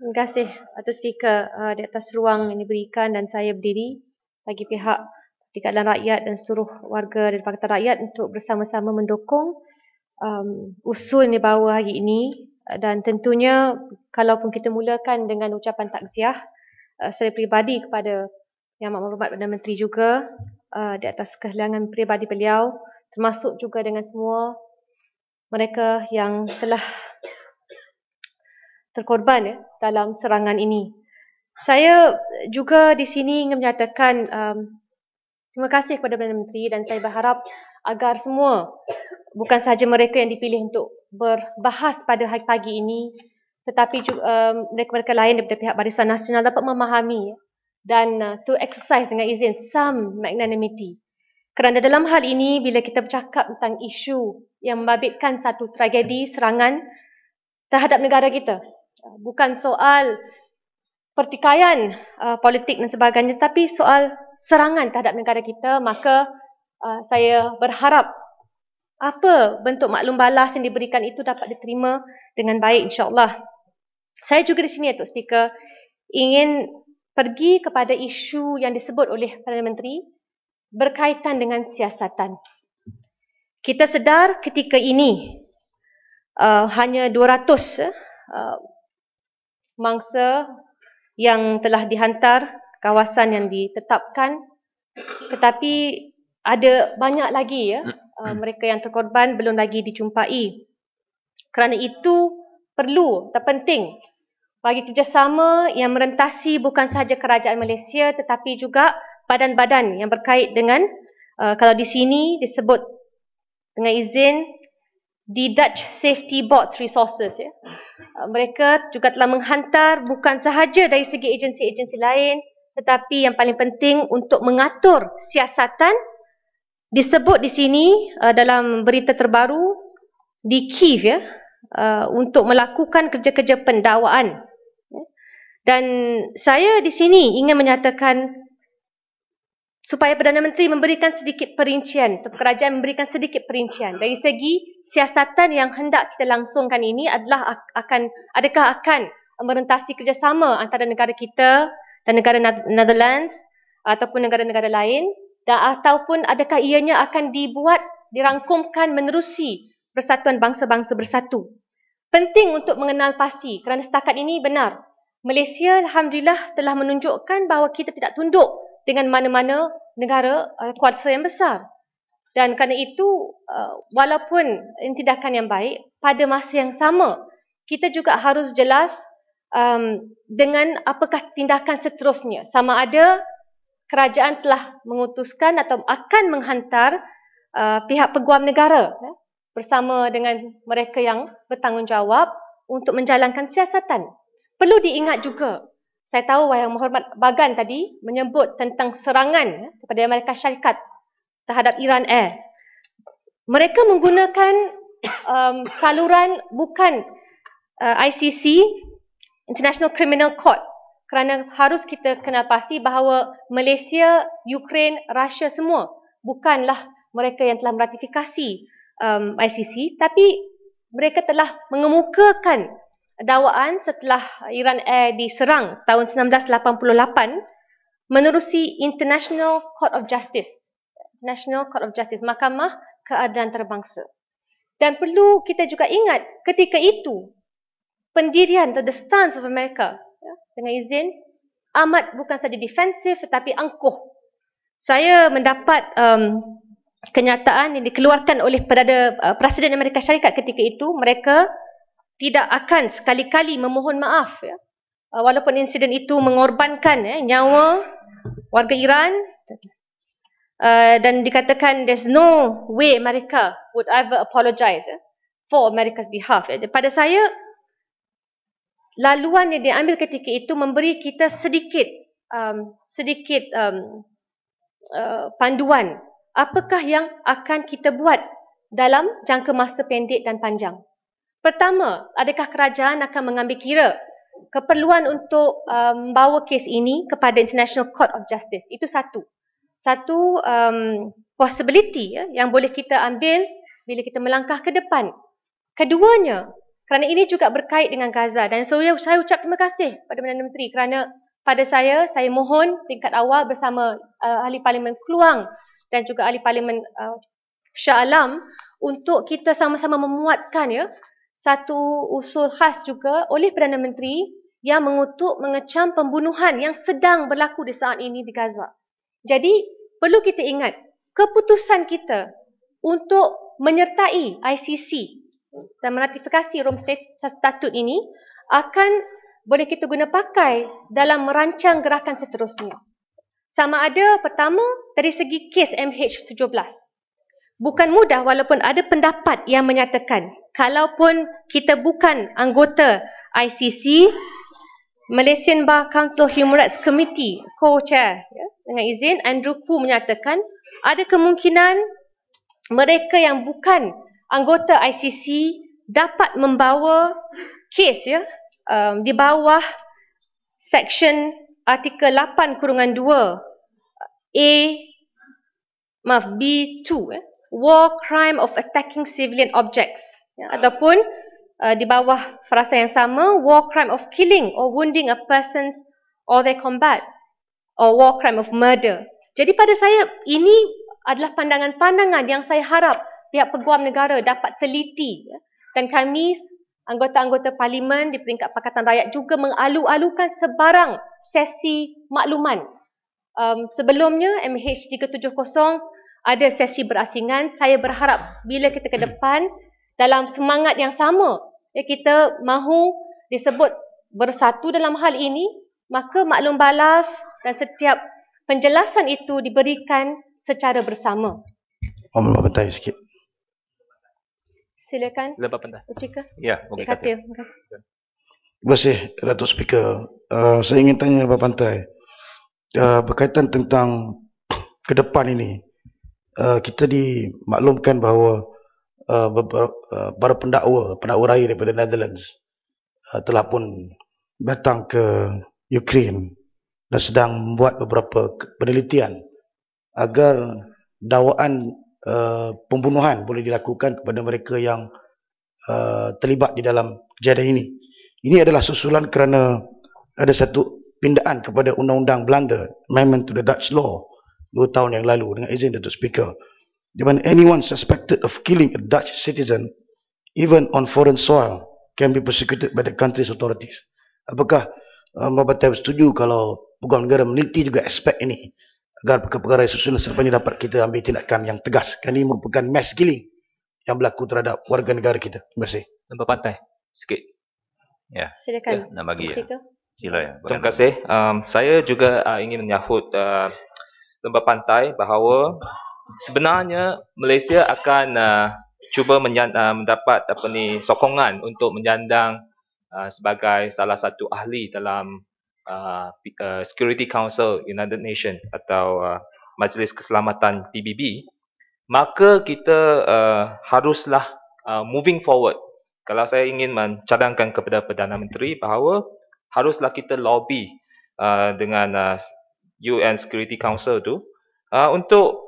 Terima kasih atas speaker di atas ruang yang diberikan dan saya berdiri bagi pihak Pertikaian Rakyat dan seluruh warga dari Pakatan Rakyat untuk bersama-sama mendukung usul yang dibawa hari ini, dan tentunya kalaupun kita mulakan dengan ucapan takziah saya peribadi kepada Yang Amat Berhormat Perdana Menteri juga di atas kehilangan peribadi beliau, termasuk juga dengan semua mereka yang telah terkorban dalam serangan ini. Saya juga di sini ingin menyatakan terima kasih kepada Perdana Menteri dan saya berharap agar semua, bukan sahaja mereka yang dipilih untuk berbahas pada hari pagi ini, tetapi juga mereka-mereka lain daripada pihak Barisan Nasional dapat memahami dan to exercise dengan izin some magnanimity. Kerana dalam hal ini, bila kita bercakap tentang isu yang membabitkan satu tragedi serangan terhadap negara kita, bukan soal pertikaian politik dan sebagainya, tapi soal serangan terhadap negara kita, maka saya berharap apa bentuk maklum balas yang diberikan itu dapat diterima dengan baik, insya-Allah. Saya juga di sini, Datuk Speaker, ingin pergi kepada isu yang disebut oleh Perdana Menteri berkaitan dengan siasatan. Kita sedar ketika ini hanya 200 mangsa yang telah dihantar kawasan yang ditetapkan, tetapi ada banyak lagi mereka yang terkorban belum lagi dijumpai. Kerana itu perlu, terpenting bagi kerjasama yang merentasi bukan sahaja kerajaan Malaysia tetapi juga badan-badan yang berkait dengan kalau di sini disebut dengan izin di Dutch Safety Board Resources. Mereka juga telah menghantar bukan sahaja dari segi agensi-agensi lain, tetapi yang paling penting untuk mengatur siasatan. Disebut di sini dalam berita terbaru di Kiev untuk melakukan kerja-kerja pendakwaan. Dan saya di sini ingin menyatakan supaya Perdana Menteri memberikan sedikit perincian, atau kerajaan memberikan sedikit perincian dari segi siasatan yang hendak kita langsungkan ini adalah adakah akan merentasi kerjasama antara negara kita dan negara Netherlands ataupun negara-negara lain, dan ataupun adakah ianya akan dirangkumkan menerusi Persatuan Bangsa-Bangsa Bersatu. Penting untuk mengenal pasti kerana setakat ini benar, Malaysia alhamdulillah telah menunjukkan bahawa kita tidak tunduk dengan mana-mana negara kuasa yang besar. Dan kerana itu, walaupun ini tindakan yang baik, pada masa yang sama, kita juga harus jelas dengan apakah tindakan seterusnya. Sama ada kerajaan telah mengutuskan atau akan menghantar pihak peguam negara bersama dengan mereka yang bertanggungjawab untuk menjalankan siasatan. Perlu diingat juga, saya tahu Yang Berhormat Bagan tadi menyebut tentang serangan kepada Amerika Syarikat terhadap Iran Air. Mereka menggunakan saluran bukan ICC, International Criminal Court, kerana harus kita kenal pasti bahawa Malaysia, Ukraine, Russia semua bukanlah mereka yang telah meratifikasi ICC, tapi mereka telah mengemukakan dakwaan setelah Iran Air diserang tahun 1988 menerusi International Court of Justice, Mahkamah Keadilan Antarabangsa. Dan perlu kita juga ingat ketika itu pendirian atau the stance of America, dengan izin, amat bukan saja defensif tetapi angkuh. Saya mendapat kenyataan yang dikeluarkan oleh Presiden Amerika Syarikat ketika itu, mereka tidak akan sekali-kali memohon maaf walaupun insiden itu mengorbankan nyawa warga Iran, dan dikatakan there's no way America would ever apologize for America's behalf. Pada saya, laluan yang diambil ketika itu memberi kita sedikit panduan apakah yang akan kita buat dalam jangka masa pendek dan panjang. Pertama, adakah kerajaan akan mengambil kira keperluan untuk membawa kes ini kepada International Court of Justice? Itu satu possibility yang boleh kita ambil bila kita melangkah ke depan. Keduanya, Kerana ini juga berkait dengan Gaza dan saya ucap terima kasih kepada Perdana Menteri kerana pada saya mohon tingkat awal bersama Ahli Parlimen Keluang dan juga Ahli Parlimen Shah Alam untuk kita sama-sama memuatkan satu usul khas juga oleh Perdana Menteri yang mengutuk mengecam pembunuhan yang sedang berlaku di saat ini di Gaza. Jadi perlu kita ingat keputusan kita untuk menyertai ICC dan meratifikasi Rome Statute ini akan boleh kita guna pakai dalam merancang gerakan seterusnya. Sama ada pertama dari segi kes MH17. Bukan mudah walaupun ada pendapat yang menyatakan kalaupun kita bukan anggota ICC, Malaysian Bar Council Human Rights Committee co-chair dengan izin Andrew Khoo menyatakan ada kemungkinan mereka yang bukan anggota ICC dapat membawa kes di bawah section artikel 8/2 B2 war crime of attacking civilian objects ataupun di bawah frasa yang sama war crime of killing or wounding a persons or their combat or war crime of murder. Jadi pada saya ini adalah pandangan-pandangan yang saya harap pihak peguam negara dapat teliti dan kami anggota-anggota parlimen di peringkat Pakatan Rakyat juga mengalu-alukan sebarang sesi makluman. Sebelumnya MH370 ada sesi berasingan. Saya berharap bila kita ke depan dalam semangat yang sama kita mahu disebut bersatu dalam hal ini, maka maklum balas dan setiap penjelasan itu diberikan secara bersama. Mohon bertanya sikit. Silakan. Speaker. Ya, boleh kata. Terima kasih, Datuk Speaker. Saya ingin tanya Bapak Pantai berkaitan tentang ke depan ini. Kita dimaklumkan bahawa para pendakwa raya daripada Netherlands telah pun datang ke Ukraine dan sedang membuat beberapa penelitian agar dakwaan pembunuhan boleh dilakukan kepada mereka yang terlibat di dalam kejadian ini. Ini adalah susulan kerana ada satu pindaan kepada undang-undang Belanda, Amendment to the Dutch Law 2 tahun yang lalu dengan izin Datuk Speaker, di mana anyone suspected of killing a Dutch citizen even on foreign soil can be prosecuted by the country's authorities. Apakah Bapak Tan setuju kalau peguam negara meneliti juga aspek ini agar perkara-perkara susulan selepasnya dapat kita ambil tindakan yang tegas? Kerana ini merupakan mass killing yang berlaku terhadap warga negara kita. Terima kasih. Nampak Pantai sikit. Ya. Silakan. Nak bagi ya. Sila ya. Terima kasih. Saya juga ingin menyahut Lembah Pantai bahawa sebenarnya Malaysia akan cuba mendapat sokongan untuk menyandang sebagai salah satu ahli dalam Security Council United Nations atau Majlis Keselamatan PBB, maka kita haruslah moving forward. Kalau saya ingin mencadangkan kepada Perdana Menteri bahawa haruslah kita lobby dengan UN Security Council tu untuk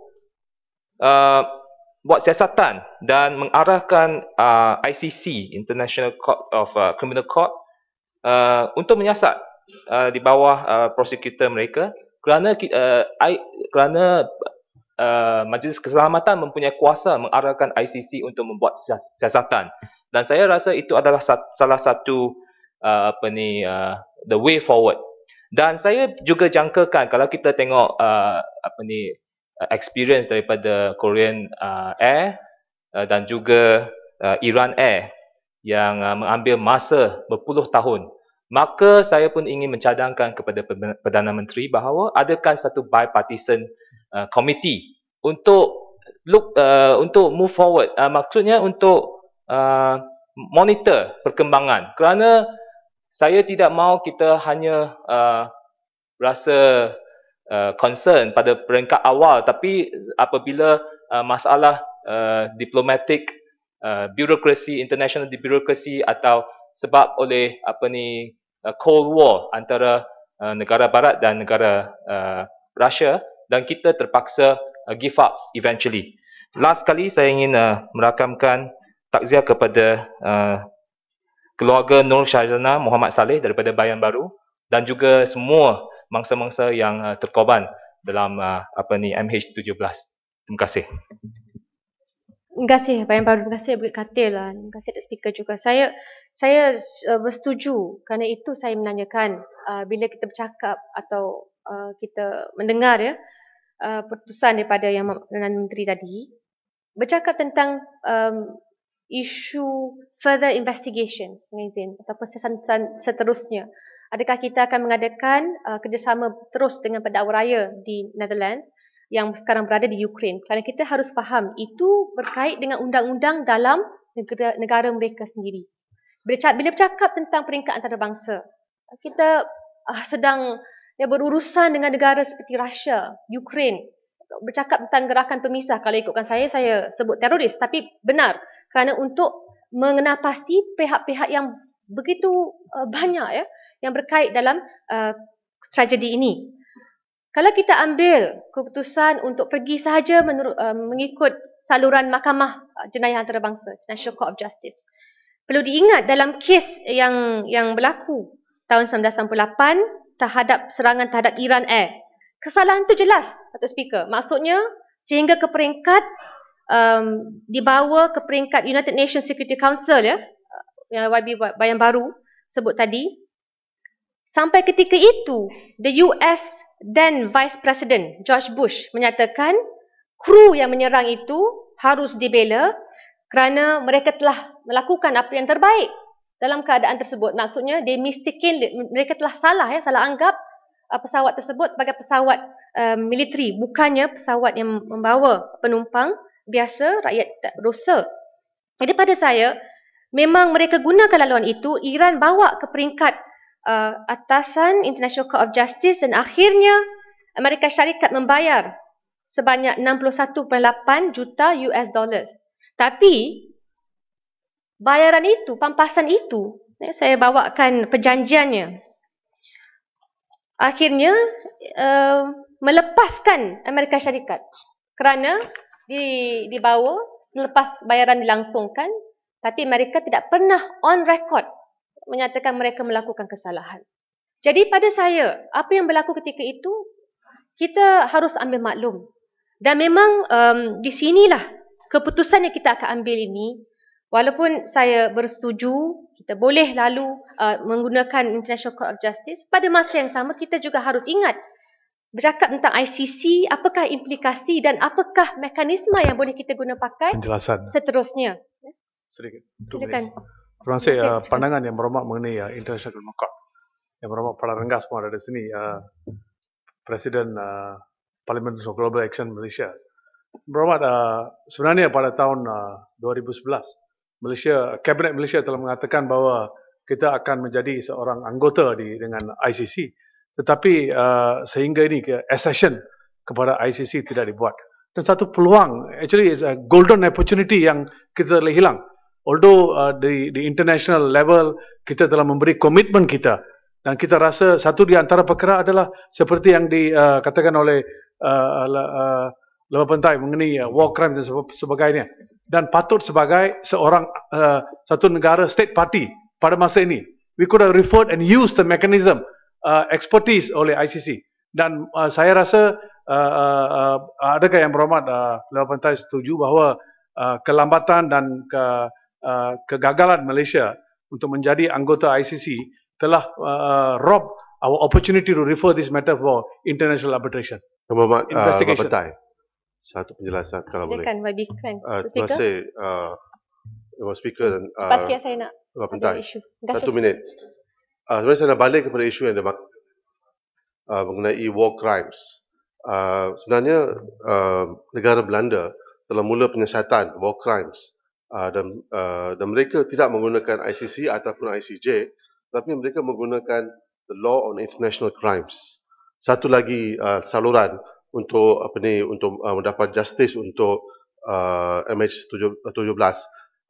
buat siasatan dan mengarahkan ICC, International Court of Criminal Court, untuk menyiasat di bawah prosecutor mereka kerana Majlis Keselamatan mempunyai kuasa mengarahkan ICC untuk membuat siasatan, dan saya rasa itu adalah salah satu the way forward. Dan saya juga jangkakan kalau kita tengok experience daripada Korean Air dan juga Iran Air yang mengambil masa berpuluh tahun, maka saya pun ingin mencadangkan kepada Perdana Menteri bahawa adakan satu bipartisan committee untuk untuk move forward, maksudnya untuk monitor perkembangan, kerana saya tidak mahu kita hanya rasa concern pada peringkat awal, tapi apabila masalah diplomatik, birokrasi, international birokrasi, atau sebab oleh Cold War antara negara barat dan negara Russia, dan kita terpaksa give up eventually. Last kali saya ingin merakamkan takziah kepada keluarga Nur Syazana Muhammad Saleh daripada Bayan Baru dan juga semua mangsa-mangsa yang terkorban dalam MH17. Terima kasih. Terima kasih Bayan Baru, terima kasih Bukit Katil lah. Terima kasih Dr. Speaker juga. Saya bersetuju, kerana itu saya menanyakan bila kita bercakap atau kita mendengar pertusan daripada yang Perdana Menteri tadi bercakap tentang isu further investigations dengan izin ataupun siasatan seterusnya. Adakah kita akan mengadakan kerjasama terus dengan pendakwa raya di Netherlands yang sekarang berada di Ukraine? Kerana kita harus faham itu berkait dengan undang-undang dalam negara mereka sendiri. Bila bercakap tentang peringkat antarabangsa, kita sedang berurusan dengan negara seperti Rusia, Ukraine. Bercakap tentang gerakan pemisah, kalau ikutkan saya sebut teroris, tapi benar kerana untuk mengenal pasti pihak-pihak yang begitu banyak yang berkait dalam tragedi ini. Kalau kita ambil keputusan untuk pergi sahaja mengikut saluran Mahkamah Jenayah Antarabangsa, International Court of Justice, perlu diingat dalam kes yang berlaku tahun 1998 terhadap serangan terhadap Iran Air, kesalahan itu jelas, Dr. Speaker. Maksudnya sehingga ke peringkat dibawa ke peringkat United Nations Security Council yang YB Bayan Baru sebut tadi. Sampai ketika itu, the US then Vice President George Bush menyatakan kru yang menyerang itu harus dibela kerana mereka telah melakukan apa yang terbaik dalam keadaan tersebut. Maksudnya they mistaken, mereka telah salah anggap pesawat tersebut sebagai pesawat militeri, bukannya pesawat yang membawa penumpang biasa, rakyat berdosa. Jadi pada saya, memang mereka gunakan laluan itu, Iran bawa ke peringkat atasan International Court of Justice dan akhirnya Amerika Syarikat membayar sebanyak 61.8 juta US dollars. Tapi bayaran itu, pampasan itu, saya bawakan perjanjiannya, akhirnya melepaskan Amerika Syarikat kerana dibawa selepas bayaran dilangsungkan, tapi mereka tidak pernah on record menyatakan mereka melakukan kesalahan. Jadi pada saya, apa yang berlaku ketika itu, kita harus ambil maklum. Dan memang di sinilah keputusan yang kita akan ambil ini, walaupun saya bersetuju, kita boleh lalu menggunakan International Court of Justice, pada masa yang sama kita juga harus ingat, bercakap tentang ICC, apakah implikasi dan apakah mekanisme yang boleh kita guna pakai seterusnya. Sedikit. Silakan. Terima kasih pandangan yang berhormat mengenai International Criminal Court. Yang berhormat Perdana Renggas pun ada di sini, Presiden Parliament for Global Action Malaysia. Berhormat, sebenarnya pada tahun 2011, Kabinet Malaysia telah mengatakan bahawa kita akan menjadi seorang anggota dengan ICC. Tetapi sehingga ini accession kepada ICC tidak dibuat. Dan satu peluang, actually is a golden opportunity yang kita telah hilang. Although di international level kita telah memberi komitmen kita, dan kita rasa satu di antara perkara adalah seperti yang dikatakan oleh Lemah Pentai mengenai war crime dan sebagainya, dan patut sebagai seorang satu negara state party pada masa ini, we could have referred and used the mechanism expertise oleh ICC. Dan saya rasa adakah yang berhormat Lemah Pentai setuju bahawa kelambatan dan kegagalan Malaysia untuk menjadi anggota ICC telah rob our opportunity to refer this matter for international arbitration. Berhormat Lemah Pentai, satu penjelasan kalau boleh. Silakan YB Klan. Terima kasih Lemah Speaker dan cepat sikit saya nak Lemah Pentai. Isu. 1 minit. Sebenarnya saya nak balik kepada isu yang mengenai war crimes. Sebenarnya negara Belanda telah mula penyiasatan war crimes dan mereka tidak menggunakan ICC ataupun ICJ, tapi mereka menggunakan the law on international crimes. Satu lagi saluran untuk mendapat justice untuk MH17.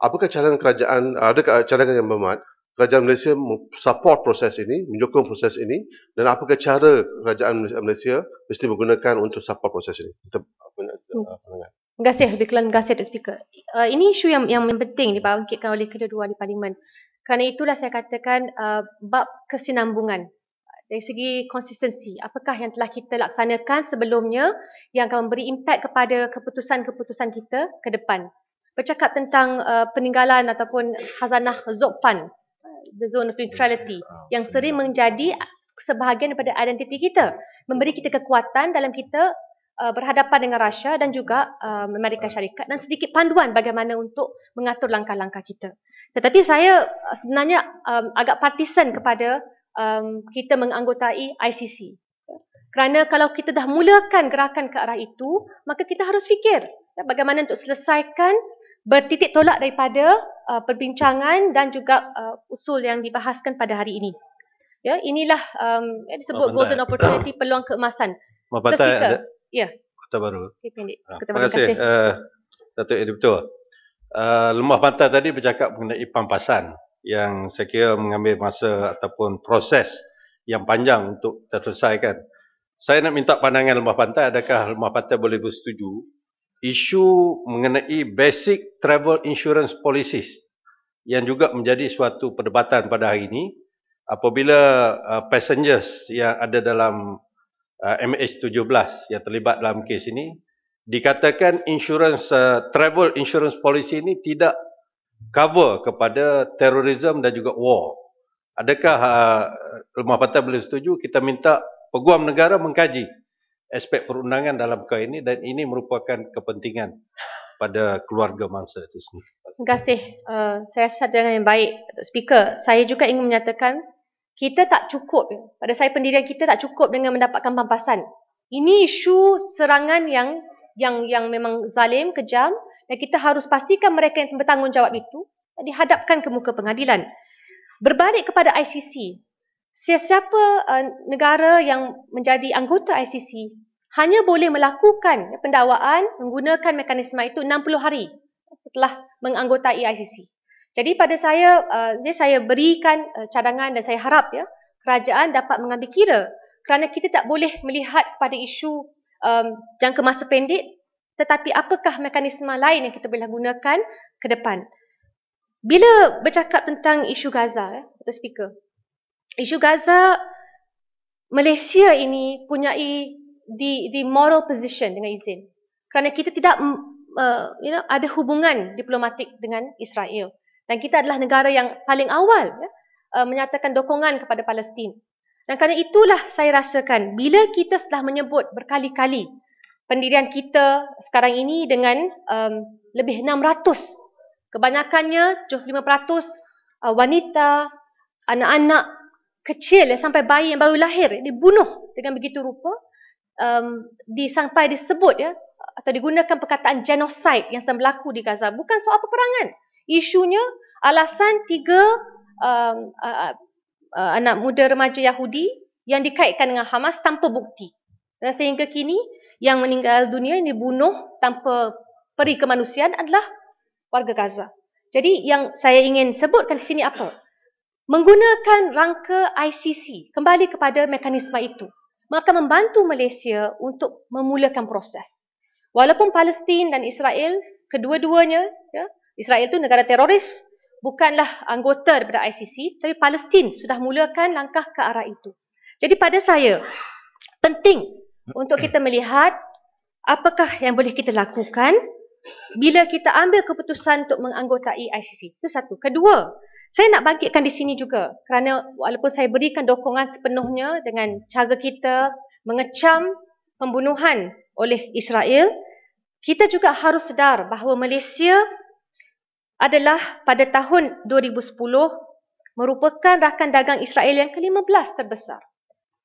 Apakah cadangan kerajaan, adakah cadangan yang berhormat kerajaan Malaysia support proses ini, menyokong proses ini, dan apakah cara kerajaan Malaysia mesti menggunakan untuk support proses ini? Kita pandangan. Terima kasih, Terima kasih, Dr. Speaker. Ini isu yang penting dibangkitkan oleh kedua-dua ahli parlimen. Kerana itulah saya katakan bab kesinambungan. Dari segi konsistensi, apakah yang telah kita laksanakan sebelumnya yang akan memberi impak kepada keputusan-keputusan kita ke depan. Bercakap tentang peninggalan ataupun khazanah Zopfan, the zone of neutrality, yang sering menjadi sebahagian daripada identiti kita, memberi kita kekuatan dalam kita berhadapan dengan Russia dan juga Amerika Syarikat, dan sedikit panduan bagaimana untuk mengatur langkah-langkah kita. Tetapi saya sebenarnya agak partisan kepada kita menganggotai ICC. Kerana kalau kita dah mulakan gerakan ke arah itu, maka kita harus fikir bagaimana untuk selesaikan bertitik tolak daripada perbincangan dan juga usul yang dibahaskan pada hari ini. Ya, inilah disebut golden opportunity, peluang keemasan. Speaker. Ya. Kota Baru. Okay, pendek. Terima kasih. Datuk Editor. Lembah Pantai tadi bercakap mengenai pampasan yang saya kira mengambil masa ataupun proses yang panjang untuk terselesaikan. Saya nak minta pandangan Lembah Pantai, adakah Lembah Pantai boleh bersetuju isu mengenai basic travel insurance policies yang juga menjadi suatu perdebatan pada hari ini apabila passengers yang ada dalam MH17 yang terlibat dalam kes ini dikatakan travel insurance policy ini tidak cover kepada terorisme dan juga war. Adakah Lembah Pantai boleh setuju kita minta Peguam Negara mengkaji aspek perundangan dalam perkara ini dan ini merupakan kepentingan pada keluarga mangsa itu sendiri. Terima kasih. Saya rasa dengan yang baik, Speaker. Saya juga ingin menyatakan kita tak cukup, pada saya pendirian kita tak cukup dengan mendapatkan pampasan. Ini isu serangan yang memang zalim, kejam, dan kita harus pastikan mereka yang bertanggungjawab itu dihadapkan ke muka pengadilan. Berbalik kepada ICC, sesiapa negara yang menjadi anggota ICC hanya boleh melakukan pendakwaan menggunakan mekanisme itu 60 hari setelah menganggotai ICC. Jadi pada saya berikan cadangan dan saya harap kerajaan dapat mengambil kira kerana kita tak boleh melihat pada isu jangka masa pendek, tetapi apakah mekanisme lain yang kita boleh gunakan ke depan. Bila bercakap tentang isu Gaza, Dr. Speaker, isu Gaza, Malaysia ini punyai di moral position dengan izin. Kerana kita tidak ada hubungan diplomatik dengan Israel. Dan kita adalah negara yang paling awal menyatakan dukungan kepada Palestin. Dan kerana itulah saya rasakan bila kita telah menyebut berkali-kali pendirian kita sekarang ini dengan lebih 600, kebanyakannya 75% wanita, anak-anak kecil sampai bayi yang baru lahir dibunuh dengan begitu rupa, sampai disebut atau digunakan perkataan genocide yang sedang berlaku di Gaza. Bukan soal peperangan. Isunya alasan 3 anak muda remaja Yahudi yang dikaitkan dengan Hamas tanpa bukti. Dan sehingga kini yang meninggal dunia yang dibunuh tanpa peri kemanusiaan adalah warga Gaza. Jadi yang saya ingin sebutkan di sini apa? Menggunakan rangka ICC kembali kepada mekanisme itu, maka membantu Malaysia untuk memulakan proses. Walaupun Palestin dan Israel, kedua-duanya, Israel itu negara teroris, bukanlah anggota daripada ICC, tapi Palestin sudah mulakan langkah ke arah itu. Jadi pada saya, penting untuk kita melihat apakah yang boleh kita lakukan bila kita ambil keputusan untuk menganggotai ICC. Itu satu. Kedua, saya nak bangkitkan di sini juga kerana walaupun saya berikan dukungan sepenuhnya dengan cara kita mengecam pembunuhan oleh Israel, kita juga harus sedar bahawa Malaysia adalah pada tahun 2010 merupakan rakan dagang Israel yang ke-15 terbesar.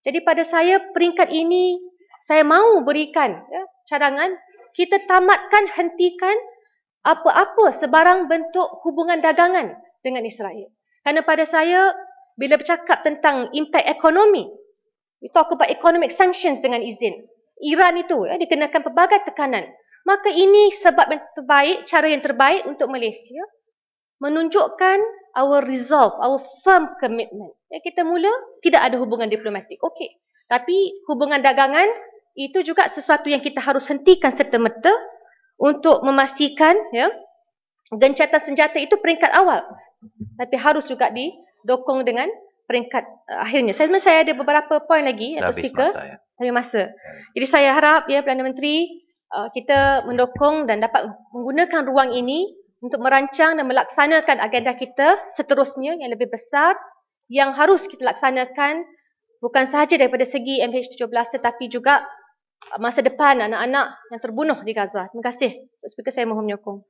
Jadi pada saya peringkat ini saya mahu berikan cadangan kita tamatkan, hentikan apa-apa sebarang bentuk hubungan dagangan dengan Israel. Kerana pada saya bila bercakap tentang impak ekonomi, we talk about economic sanctions dengan izin. Iran itu dikenakan pelbagai tekanan. Maka ini sebab yang terbaik, cara yang terbaik untuk Malaysia menunjukkan our resolve, our firm commitment. Kita mula tidak ada hubungan diplomatik. Okey. Tapi hubungan dagangan itu juga sesuatu yang kita harus hentikan serta-merta untuk memastikan gencatan senjata itu peringkat awal. tapi harus juga didokong dengan peringkat akhirnya. Saya ada beberapa poin lagi, Datuk Speaker. Habis masa. Jadi saya harap Perdana Menteri kita mendokong dan dapat menggunakan ruang ini untuk merancang dan melaksanakan agenda kita seterusnya yang lebih besar yang harus kita laksanakan bukan sahaja daripada segi MH17 tetapi juga masa depan anak-anak yang terbunuh di Gaza. Terima kasih. Speaker, saya mohon menyokong.